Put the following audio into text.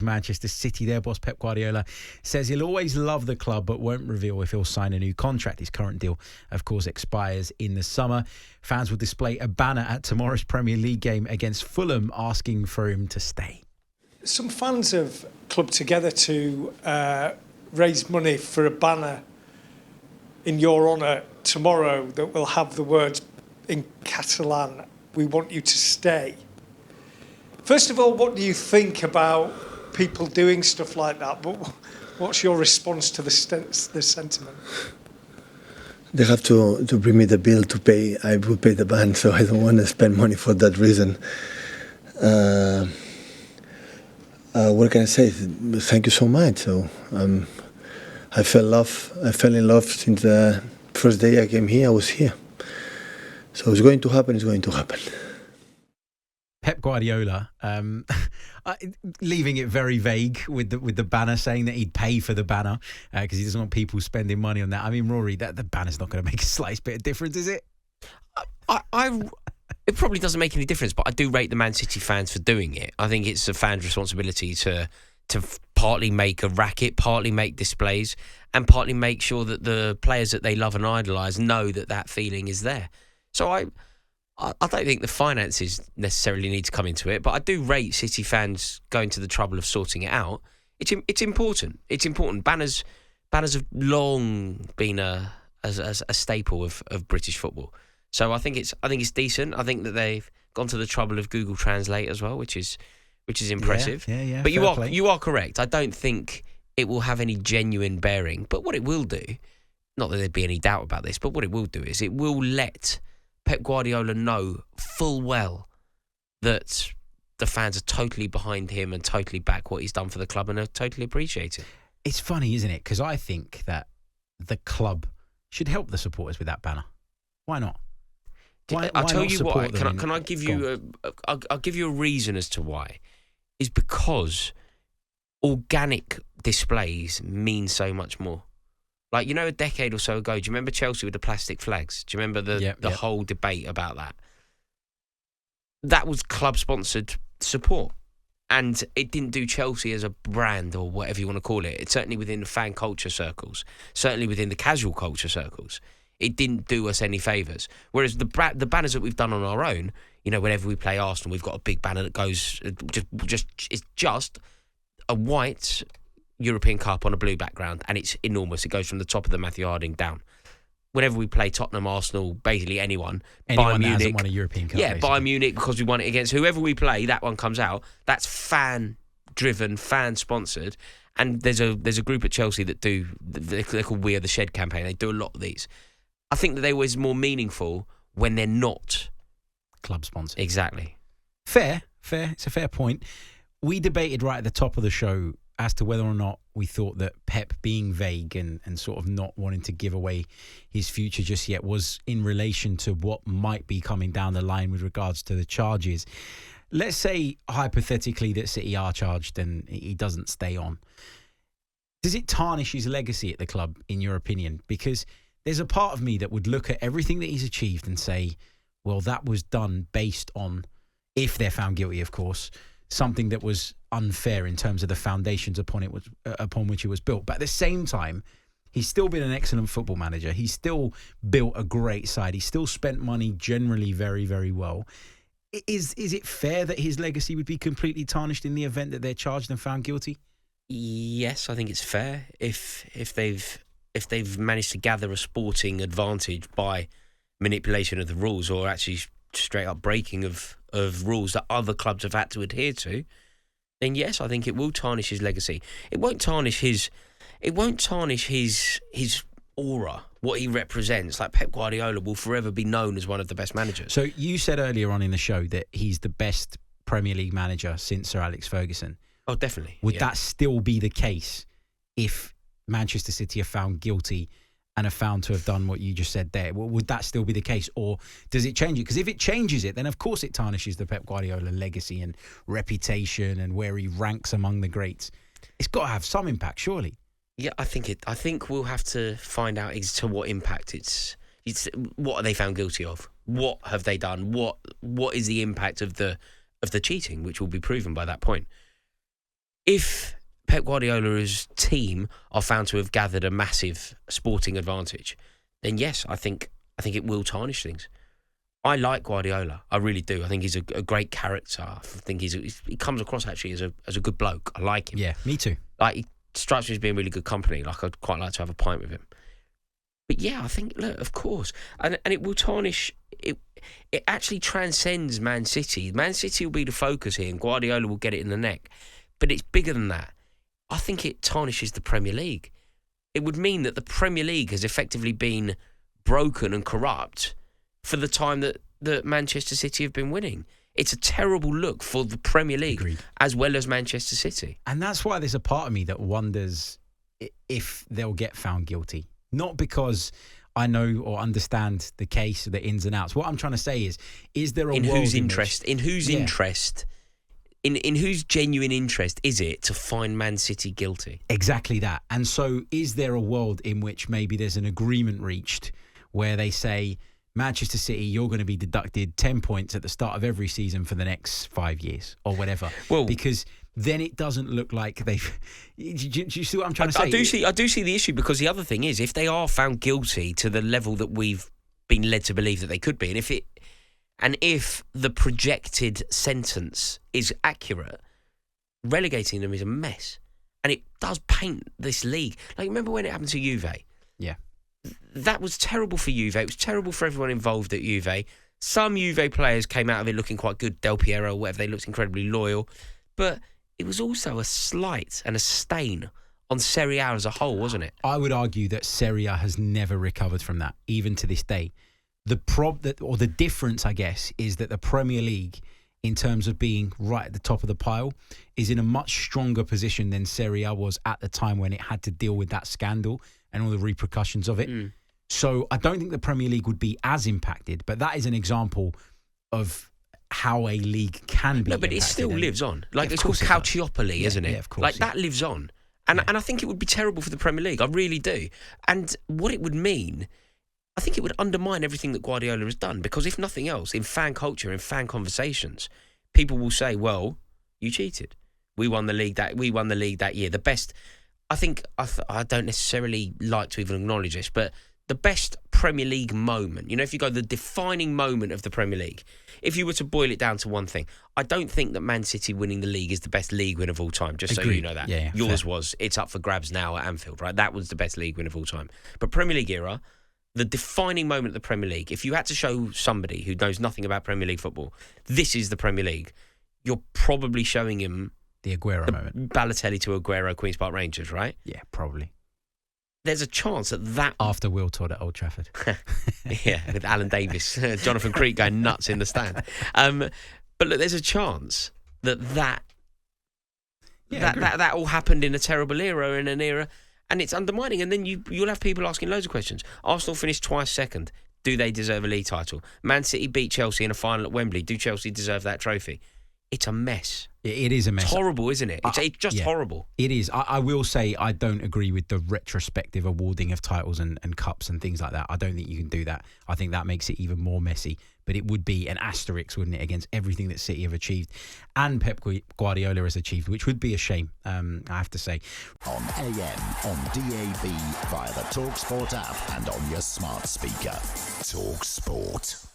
Manchester City, their boss Pep Guardiola says he'll always love the club but won't reveal if he'll sign a new contract. His current deal, of course, expires in the summer. Fans will display a banner at tomorrow's Premier League game against Fulham asking for him to stay. Some fans have clubbed together to raise money for a banner in your honour tomorrow that will have the words in Catalan, "We want you to stay." First of all, what do you think about people doing stuff like that? But what's your response to the sentiment? They have to bring me the bill to pay. I will pay the band, so I don't want to spend money for that reason. What can I say? Thank you so much. So I fell in love since the first day I came here. I was here. So it's going to happen. It's going to happen. Pep Guardiola, leaving it very vague with the banner, saying that he'd pay for the banner because he doesn't want people spending money on that. I mean, Rory, the banner's not going to make a slight bit of difference, is it? It probably doesn't make any difference, but I do rate the Man City fans for doing it. I think it's a fan's responsibility to partly make a racket, partly make displays, and partly make sure that the players that they love and idolise know that feeling is there. So I don't think the finances necessarily need to come into it, but I do rate City fans going to the trouble of sorting it out. It's important. It's important. Banners have long been a staple of British football. So I think it's decent. I think that they've gone to the trouble of Google Translate as well, which is impressive. Yeah. But you are correct. I don't think it will have any genuine bearing. But what it will do, not that there'd be any doubt about this, but what it will do is it will let Pep Guardiola know full well that the fans are totally behind him and totally back what he's done for the club and are totally appreciate it. It's funny, isn't it? Because I think that the club should help the supporters with that banner. Why not? I'll tell you why. Can I give you I'll give you a reason as to why. Is because organic displays mean so much more. Like, a decade or so ago, do you remember Chelsea with the plastic flags? Do you remember the whole debate about that? That was club-sponsored support. And it didn't do Chelsea as a brand or whatever you want to call it. It's certainly within the fan culture circles, certainly within the casual culture circles. It didn't do us any favours. Whereas the banners that we've done on our own, whenever we play Arsenal, we've got a big banner that goes it's just a white European Cup on a blue background, and it's enormous. It goes from the top of the Matthew Harding down. Whenever we play Tottenham, Arsenal, basically anyone Bayern that Munich, hasn't won a European Cup. Yeah, basically. Bayern Munich, because we won it against whoever we play, that one comes out. That's fan-driven, fan-sponsored. And there's a group at Chelsea that do, they're called We Are The Shed campaign. They do a lot of these. I think that they're always more meaningful when they're not club sponsored. Exactly. Fair. It's a fair point. We debated right at the top of the show as to whether or not we thought that Pep being vague and sort of not wanting to give away his future just yet was in relation to what might be coming down the line with regards to the charges. Let's say, hypothetically, that City are charged and he doesn't stay on. Does it tarnish his legacy at the club, in your opinion? Because there's a part of me that would look at everything that he's achieved and say, well, that was done based on, if they're found guilty, of course, something that was unfair in terms of the foundations upon which it was built. But at the same time, he's still been an excellent football manager. He's still built a great side. He's still spent money generally very, very well. Is it fair that his legacy would be completely tarnished in the event that they're charged and found guilty? Yes, I think it's fair. If they've managed to gather a sporting advantage by manipulation of the rules or actually straight up breaking of rules that other clubs have had to adhere to, then yes, I think it will tarnish his legacy. It won't tarnish his aura, what he represents. Like, Pep Guardiola will forever be known as one of the best managers. So you said earlier on in the show that he's the best Premier League manager since Sir Alex Ferguson. Oh, definitely. Would that still be the case if Manchester City are found guilty and are found to have done what you just said there? Would that still be the case, or does it change it? Because if it changes it, then of course it tarnishes the Pep Guardiola legacy and reputation and where he ranks among the greats. It's got to have some impact, surely. Yeah, I think we'll have to find out as to what impact it's what are they found guilty of? What have they done? What is the impact of the cheating, which will be proven by that point. if Pep Guardiola's team are found to have gathered a massive sporting advantage, then yes, I think it will tarnish things. I like Guardiola. I really do. I think he's a great character. I think he comes across actually as a good bloke. I like him. Yeah, me too. Like, he strikes me as being really good company. Like, I'd quite like to have a pint with him. But yeah, I think, look, of course. And it will tarnish... It actually transcends Man City. Man City will be the focus here and Guardiola will get it in the neck. But it's bigger than that. I think it tarnishes the Premier League. It would mean that the Premier League has effectively been broken and corrupt for the time that Manchester City have been winning. It's a terrible look for the Premier League. Agreed. As well as Manchester City. And that's why there's a part of me that wonders if they'll get found guilty. Not because I know or understand the case, the ins and outs. What I'm trying to say is there a in world whose in interest? which, in whose yeah. interest? In whose genuine interest is it to find Man City guilty? Exactly that. And so is there a world in which maybe there's an agreement reached where they say, Manchester City, you're going to be deducted 10 points at the start of every season for the next 5 years or whatever. Well, because then it doesn't look like they've... Do you see what I'm trying to say? I do see the issue, because the other thing is, if they are found guilty to the level that we've been led to believe that they could be, and if the projected sentence is accurate, relegating them is a mess. And it does paint this league. Like, remember when it happened to Juve? Yeah. That was terrible for Juve. It was terrible for everyone involved at Juve. Some Juve players came out of it looking quite good. Del Piero, whatever, they looked incredibly loyal. But it was also a slight and a stain on Serie A as a whole, wasn't it? I would argue that Serie A has never recovered from that, even to this day. The difference, I guess, is that the Premier League, in terms of being right at the top of the pile, is in a much stronger position than Serie A was at the time when it had to deal with that scandal and all the repercussions of it. So I don't think the Premier League would be as impacted, but that is an example of how a league can be. No, but it still lives on. Like, it's called Calciopoli, isn't it? Yeah, of course. Like, that lives on. And I think it would be terrible for the Premier League. I really do. And what it would mean, I think it would undermine everything that Guardiola has done, because if nothing else, in fan culture, in fan conversations, people will say, well, you cheated. We won the league that year. The best... I think I don't necessarily like to even acknowledge this, but the best Premier League moment, if you go the defining moment of the Premier League, if you were to boil it down to one thing, I don't think that Man City winning the league is the best league win of all time, just Agreed. So you know that. Yeah, yours fair. was. It's up for grabs now at Anfield, right? That was the best league win of all time. But Premier League era, the defining moment of the Premier League, if you had to show somebody who knows nothing about Premier League football, this is the Premier League, you're probably showing him the Aguero moment. Balotelli to Aguero, Queen's Park Rangers, right? Yeah, probably. There's a chance that... After Will Todd at Old Trafford. Yeah, with Alan Davis, Jonathan Creek going nuts in the stand. But look, there's a chance that all happened in a terrible era, and it's undermining. And then you'll have people asking loads of questions. Arsenal finished twice second. Do they deserve a league title? Man City beat Chelsea in a final at Wembley. Do Chelsea deserve that trophy? It's a mess. It is a mess. It's horrible, isn't it? It's just horrible. It is. I will say I don't agree with the retrospective awarding of titles and cups and things like that. I don't think you can do that. I think that makes it even more messy. But it would be an asterisk, wouldn't it, against everything that City have achieved and Pep Guardiola has achieved, which would be a shame, I have to say. On AM, on DAB, via the talkSPORT app and on your smart speaker. talkSPORT.